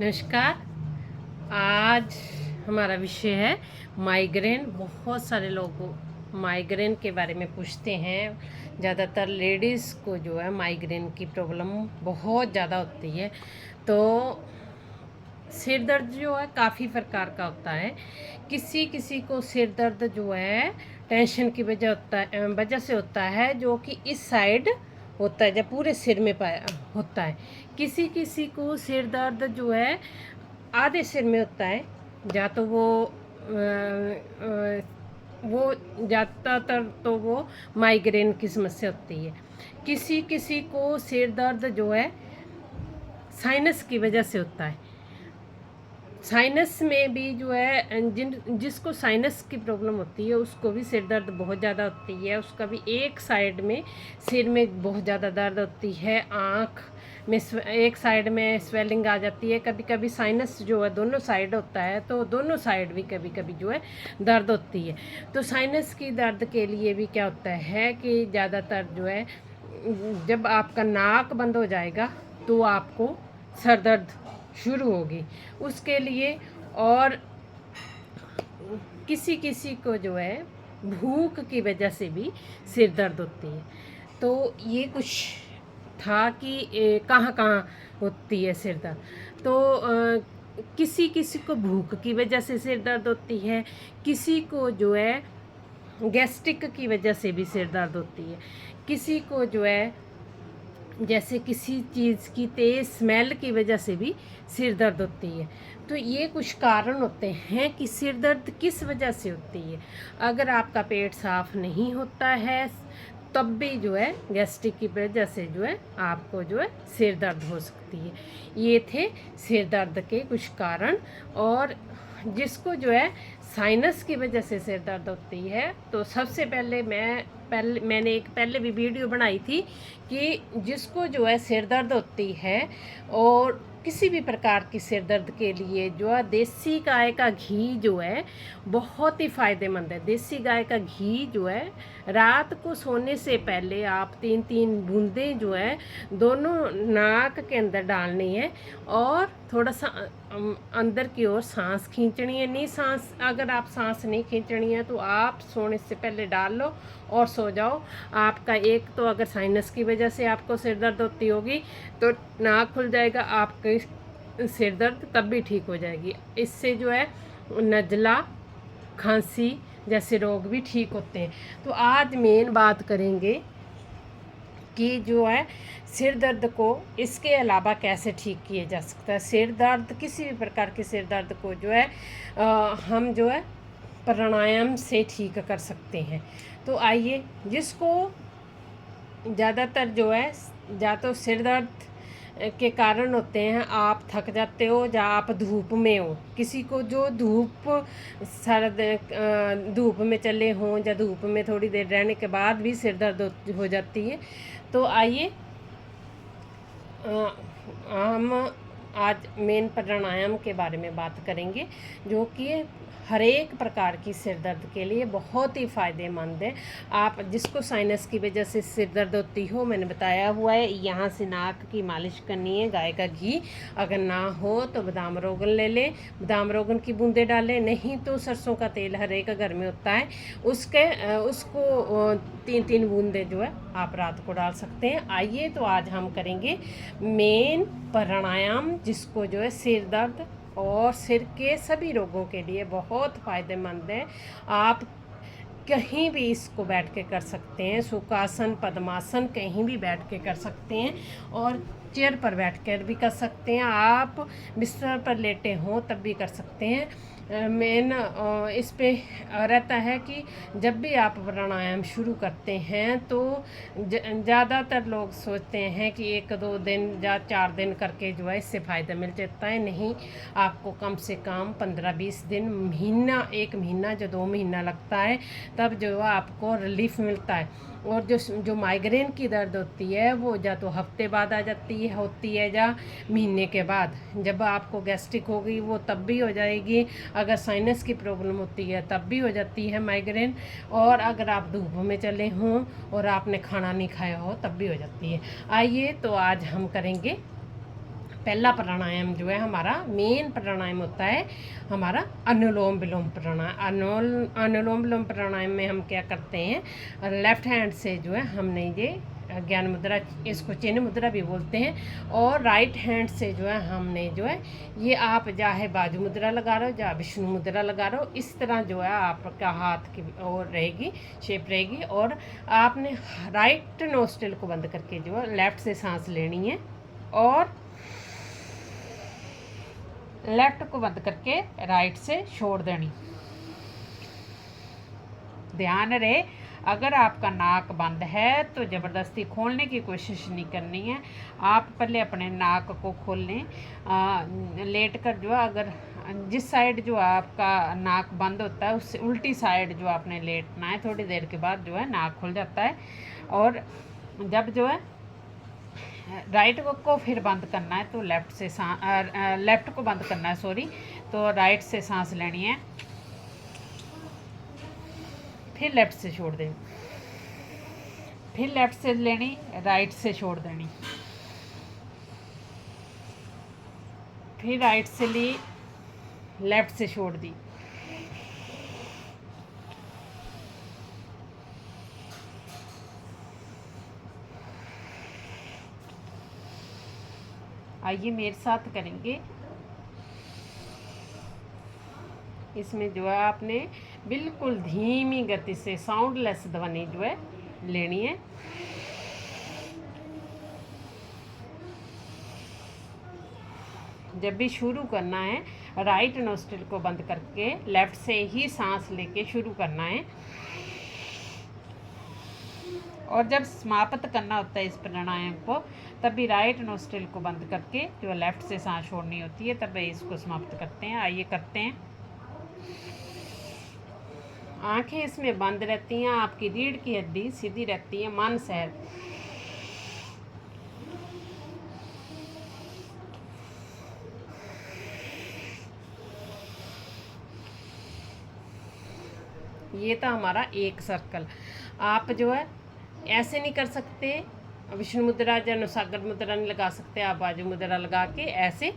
नमस्कार। आज हमारा विषय है माइग्रेन। बहुत सारे लोग माइग्रेन के बारे में पूछते हैं। ज़्यादातर लेडीज़ को जो है माइग्रेन की प्रॉब्लम बहुत ज़्यादा होती है। तो सिर दर्द जो है काफ़ी प्रकार का होता है। किसी किसी को सिर दर्द जो है टेंशन की वजह से होता है, जो कि इस साइड होता है, जब पूरे सिर में पाया होता है। किसी किसी को सिर दर्द जो है आधे सिर में होता है, या तो वो ज़्यादातर तो वो माइग्रेन की समस्या होती है। किसी किसी को सिर दर्द जो है साइनस की वजह से होता है। साइनस में भी जो है जिसको साइनस की प्रॉब्लम होती है उसको भी सिर दर्द बहुत ज़्यादा होती है। उसका भी एक साइड में सिर में बहुत ज़्यादा दर्द होती है, आँख में एक साइड में स्वेलिंग आ जाती है। कभी कभी साइनस जो है दोनों साइड होता है, तो दोनों साइड भी कभी कभी जो है दर्द होती है। तो साइनस की दर्द के लिए भी क्या होता है कि ज़्यादातर जो है जब आपका नाक बंद हो जाएगा तो आपको सर दर्द शुरू होगी उसके लिए। और किसी किसी को जो है भूख की वजह से भी सिर दर्द होती है। तो ये कुछ था कि कहाँ कहाँ होती है सिर दर्द। तो किसी किसी को भूख की वजह से सिर दर्द होती है, किसी को जो है गैस्ट्रिक की वजह से भी सिर दर्द होती है, किसी को जो है जैसे किसी चीज़ की तेज़ स्मेल की वजह से भी सिर दर्द होती है। तो ये कुछ कारण होते हैं कि सिर दर्द किस वजह से होती है। अगर आपका पेट साफ नहीं होता है तब भी जो है गैस्ट्रिक की वजह से जो है आपको जो है सिर दर्द हो सकती है। ये थे सिर दर्द के कुछ कारण। और जिसको जो है साइनस की वजह से सिर दर्द होती है, तो सबसे मैंने एक पहले भी वीडियो बनाई थी कि जिसको जो है सिर दर्द होती है और किसी भी प्रकार की सिर दर्द के लिए जो है देसी गाय का घी जो है बहुत ही फ़ायदेमंद है। देसी गाय का घी जो है रात को सोने से पहले आप 3-3 बूंदें जो है दोनों नाक के अंदर डालनी है और थोड़ा सा अंदर की ओर सांस खींचनी है। नहीं, सांस अगर आप सांस नहीं खींचनी है तो आप सोने से पहले डाल लो और सो जाओ। आपका एक तो अगर साइनस की वजह से आपको सिर दर्द होती होगी तो नाक खुल जाएगा, आपके सिर दर्द तब भी ठीक हो जाएगी। इससे जो है नज़ला, खांसी जैसे रोग भी ठीक होते हैं। तो आज मेन बात करेंगे कि जो है सिर दर्द को इसके अलावा कैसे ठीक किया जा सकता है। सिर दर्द किसी भी प्रकार के सिर दर्द को जो है हम जो है प्राणायाम से ठीक कर सकते हैं। तो आइए, जिसको ज़्यादातर जो है या तो सिर दर्द के कारण होते हैं आप थक जाते हो या आप धूप में हो, किसी को जो धूप में चले हों या धूप में थोड़ी देर रहने के बाद भी सिर दर्द हो जाती है। तो आइए हम आज मेन प्राणायाम के बारे में बात करेंगे, जो कि हर एक प्रकार की सिर दर्द के लिए बहुत ही फ़ायदेमंद है। आप जिसको साइनस की वजह से सिर दर्द होती हो, मैंने बताया हुआ है यहाँ से नाक की मालिश करनी है गाय का घी। अगर ना हो तो बादाम रोगन ले लें, बादाम रोगन की बूंदें डालें, नहीं तो सरसों का तेल हर एक घर में होता है, उसको 3-3 बूंदें जो है आप रात को डाल सकते हैं। आइए, तो आज हम करेंगे मेन प्राणायाम, जिसको जो है सिर दर्द और सिर के सभी रोगों के लिए बहुत फ़ायदेमंद है। आप कहीं भी इसको बैठ के कर सकते हैं, सुखासन, पद्मासन कहीं भी बैठ के कर सकते हैं और चेयर पर बैठ कर भी कर सकते हैं। आप बिस्तर पर लेटे हों तब भी कर सकते हैं। मेन इस पे रहता है कि जब भी आप प्राणायाम शुरू करते हैं तो ज़्यादातर लोग सोचते हैं कि 1-2 दिन या 4 दिन करके जो है इससे फ़ायदा मिल जाता है। नहीं, आपको कम से कम 15-20 दिन, महीना, 1 महीना जो 2 महीना लगता है, तब जो है आपको रिलीफ मिलता है। और जो माइग्रेन की दर्द होती है वो या तो हफ्ते बाद आ जाती है या महीने के बाद। जब आपको गैस्ट्रिक होगी वो तब भी हो जाएगी, अगर साइनस की प्रॉब्लम होती है तब भी हो जाती है माइग्रेन, और अगर आप धूप में चले हों और आपने खाना नहीं खाया हो तब भी हो जाती है। आइए, तो आज हम करेंगे पहला प्राणायाम जो है हमारा मेन प्राणायाम होता है हमारा अनुलोम विलोम प्राणायाम। अनुलोम विलोम प्राणायाम में हम क्या करते हैं, लेफ्ट हैंड से जो है हमने ये ज्ञान मुद्रा, इसको चिन्ह मुद्रा भी बोलते हैं, और राइट हैंड से जो है हमने जो है ये आप चाहे बाजू मुद्रा लगा रहे हो या विष्णु मुद्रा लगा रहे हो, इस तरह जो है आपका हाथ की और रहेगी, शेप रहेगी। और आपने राइट नोस्ट्रिल को बंद करके जो है लेफ्ट से सांस लेनी है, और लेफ्ट को बंद करके राइट से छोड़ देनी। ध्यान रहे, अगर आपका नाक बंद है तो ज़बरदस्ती खोलने की कोशिश नहीं करनी है। आप पहले अपने नाक को खोल लें, लेट कर जो है, अगर जिस साइड जो आपका नाक बंद होता है उससे उल्टी साइड जो आपने लेटना है। थोड़ी देर के बाद जो है नाक खुल जाता है, और जब जो है राइट को फिर बंद करना है तो लेफ़्ट को बंद करना है, सॉरी, तो राइट से सांस लेनी है, फिर लेफ़्ट से छोड़ देनी, फिर लेफ़्ट से लेनी, राइट से छोड़ देनी, फिर राइट से ली, लेफ़्ट से छोड़ दी। आइए मेरे साथ करेंगे। इसमें जो है आपने बिल्कुल धीमी गति से साउंडलेस ध्वनि जो है लेनी है। जब भी शुरू करना है, राइट नोस्ट्रिल को बंद करके लेफ़्ट से ही सांस लेके शुरू करना है, और जब समाप्त करना होता है इस प्राणायाम को, तब भी राइट नोस्ट्रिल को बंद करके जो लेफ़्ट से सांस छोड़नी होती है, तब इसको समाप्त करते हैं। आइए करते हैं। आंखें इसमें बंद रहती हैं, आपकी रीढ़ की हड्डी सीधी रहती है, मन सहज। ये था हमारा एक सर्कल। आप जो है ऐसे नहीं कर सकते, विष्णु मुद्रा या नुसागर मुद्रा नहीं लगा सकते, आप बाजू मुद्रा लगा के ऐसे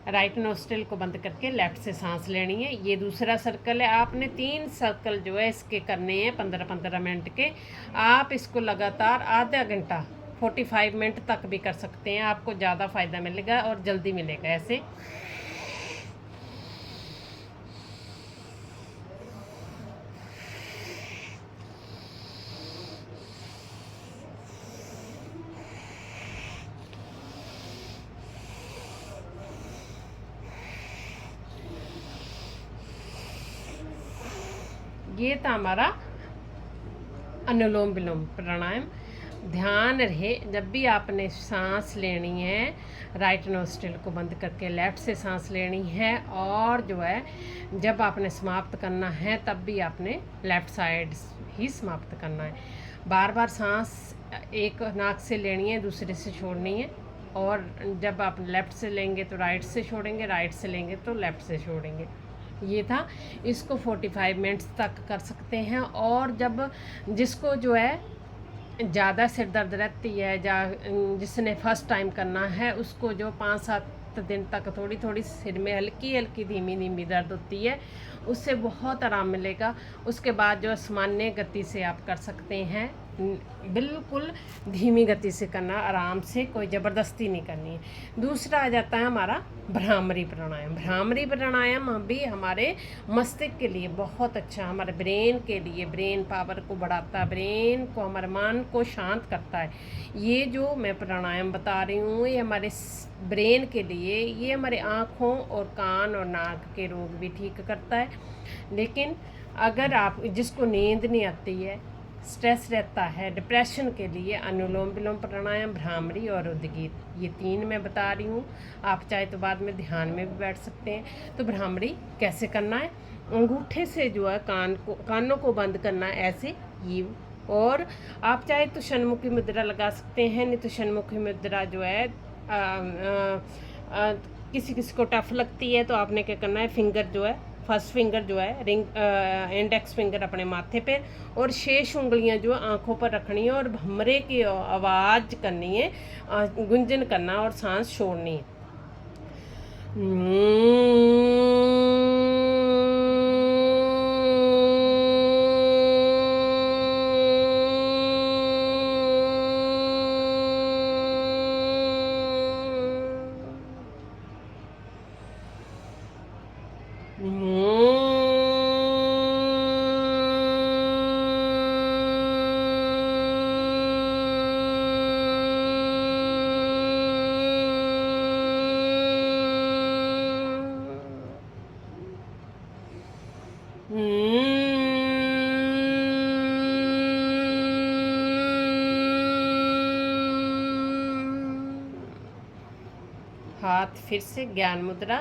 राइट नोस्ट्रिल को बंद करके लेफ़्ट से सांस लेनी है। ये दूसरा सर्कल है। आपने 3 सर्कल जो है इसके करने हैं 15-15 मिनट के। आप इसको लगातार आधा घंटा 45 मिनट तक भी कर सकते हैं, आपको ज़्यादा फ़ायदा मिलेगा और जल्दी मिलेगा ऐसे। ये था हमारा अनुलोम विलोम प्राणायाम। ध्यान रहे, जब भी आपने सांस लेनी है, राइट नोस्ट्रिल को बंद करके लेफ़्ट से सांस लेनी है, और जो है जब आपने समाप्त करना है तब भी आपने लेफ़्ट साइड ही समाप्त करना है। बार बार सांस एक नाक से लेनी है, दूसरे से छोड़नी है, और जब आप लेफ़्ट से लेंगे तो राइट से छोड़ेंगे, राइट से लेंगे तो लेफ़्ट से छोड़ेंगे। ये था। इसको 45 मिनट्स तक कर सकते हैं। और जब जिसको जो है ज़्यादा सिर दर्द रहती है, या जिसने फर्स्ट टाइम करना है, उसको जो 5-7 दिन तक थोड़ी थोड़ी सिर में हल्की हल्की धीमी धीमी दर्द होती है, उससे बहुत आराम मिलेगा। उसके बाद जो सामान्य गति से आप कर सकते हैं, बिल्कुल धीमी गति से करना, आराम से, कोई ज़बरदस्ती नहीं करनी है। दूसरा आ जाता है हमारा भ्रामरी प्राणायाम। भ्रामरी प्राणायाम भी हमारे मस्तिष्क के लिए बहुत अच्छा, हमारे ब्रेन के लिए, ब्रेन पावर को बढ़ाता है, ब्रेन को, हमारे मन को शांत करता है। ये जो मैं प्राणायाम बता रही हूँ, ये हमारे ब्रेन के लिए, ये हमारे आँखों और कान और नाक के रोग भी ठीक करता है। लेकिन अगर आप, जिसको नींद नहीं आती है, स्ट्रेस रहता है, डिप्रेशन के लिए अनुलोम विलोम प्राणायाम, भ्रामरी और उद्गीत, ये 3 मैं बता रही हूँ। आप चाहे तो बाद में ध्यान में भी बैठ सकते हैं। तो भ्रामरी कैसे करना है, अंगूठे से जो है कानों को बंद करना है ऐसे, ये। और आप चाहे तो षण्मुखी मुद्रा लगा सकते हैं, नहीं तो षण्मुखी मुद्रा जो है किसी किसी को टफ लगती है, तो आपने क्या करना है, फिंगर जो है, फर्स्ट फिंगर जो है, इंडेक्स फिंगर अपने माथे पे, और शेष उंगलियां जो आंखों पर रखनी है, और भमरे की आवाज़ करनी है, गुंजन करना और सांस छोड़नी है। हाथ फिर से ज्ञान मुद्रा,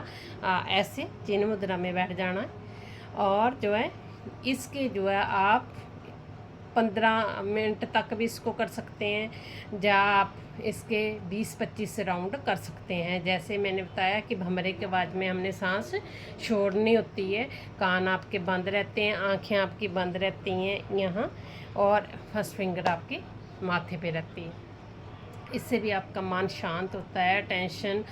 ऐसे चिन्ह मुद्रा में बैठ जाना है। और जो है इसके जो है आप 15 मिनट तक भी इसको कर सकते हैं, या आप इसके 20-25 राउंड कर सकते हैं। जैसे मैंने बताया कि भंवरे के बाद में हमने सांस छोड़नी होती है, कान आपके बंद रहते हैं, आंखें आपकी बंद रहती हैं यहाँ, और फर्स्ट फिंगर आपके माथे पे रहती है। इससे भी आपका मन शांत होता है, टेंशन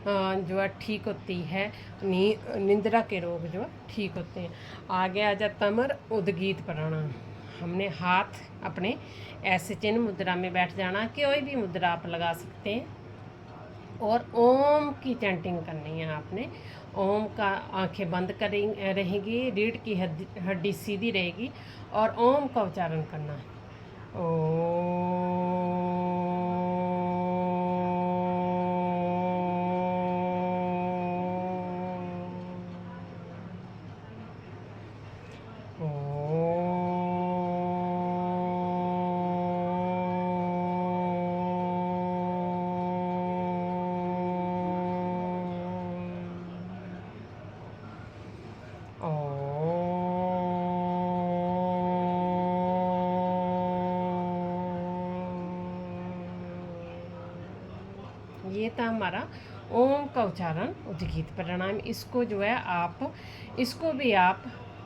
जो है ठीक होती है, निंद्रा के रोग जो ठीक होते हैं। आगे आ जाता तमर उद्गीत प्राणायाम। हमने हाथ अपने ऐसे चिन्ह मुद्रा में बैठ जाना, कोई भी मुद्रा आप लगा सकते हैं, और ओम की चैंटिंग करनी है आपने। ओम का आंखें बंद करें रहेंगी, रीढ़ की हड्डी सीधी रहेगी, और ओम का उच्चारण करना है। ये था हमारा ओम का उच्चारण उद्गीत प्राणायाम। इसको जो है आप, इसको भी आप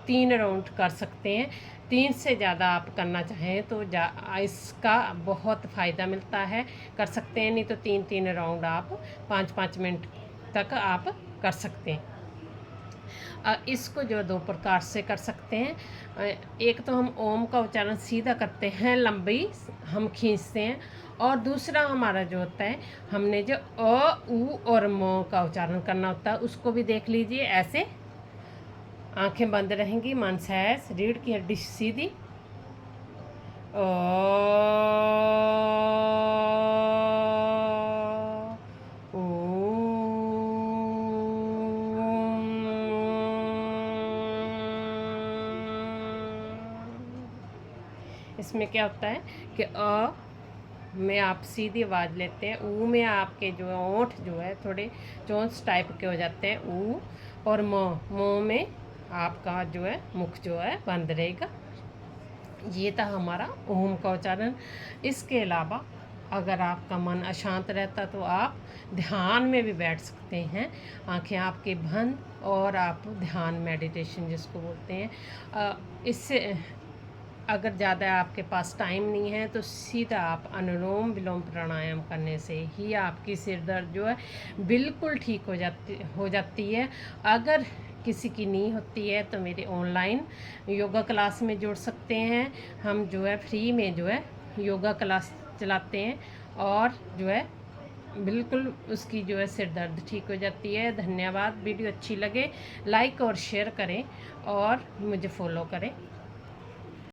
3 राउंड कर सकते हैं। 3 से ज़्यादा आप करना चाहें तो इसका बहुत फ़ायदा मिलता है, कर सकते हैं। नहीं तो 3-3 राउंड आप 5-5 मिनट तक आप कर सकते हैं। इसको जो 2 प्रकार से कर सकते हैं। एक तो हम ओम का उच्चारण सीधा करते हैं, लंबी हम खींचते हैं, और दूसरा हमारा जो होता है, हमने जो अ, उ और म का उच्चारण करना होता है, उसको भी देख लीजिए। ऐसे आंखें बंद रहेंगी, मन सहज, रीढ़ की हड्डी सीधी, इसमें क्या होता है कि अ में आप सीधी आवाज़ लेते हैं, ऊ में आपके जो है ओंठ जो है थोड़े चोंच टाइप के हो जाते हैं, ऊ, और म में आपका जो है मुख जो है बंद रहेगा। ये था हमारा ओम का उच्चारण। इसके अलावा अगर आपका मन अशांत रहता तो आप ध्यान में भी बैठ सकते हैं, आंखें आपके बंद, और आप ध्यान मेडिटेशन जिसको बोलते हैं। इससे अगर ज़्यादा आपके पास टाइम नहीं है तो सीधा आप अनुलोम विलोम प्राणायाम करने से ही आपकी सिर दर्द जो है बिल्कुल ठीक हो जाती है। अगर किसी की नहीं होती है तो मेरे ऑनलाइन योगा क्लास में जुड़ सकते हैं। हम जो है फ्री में जो है योगा क्लास चलाते हैं, और जो है बिल्कुल उसकी जो है सिर दर्द ठीक हो जाती है। धन्यवाद। वीडियो अच्छी लगे लाइक और शेयर करें, और मुझे फॉलो करें।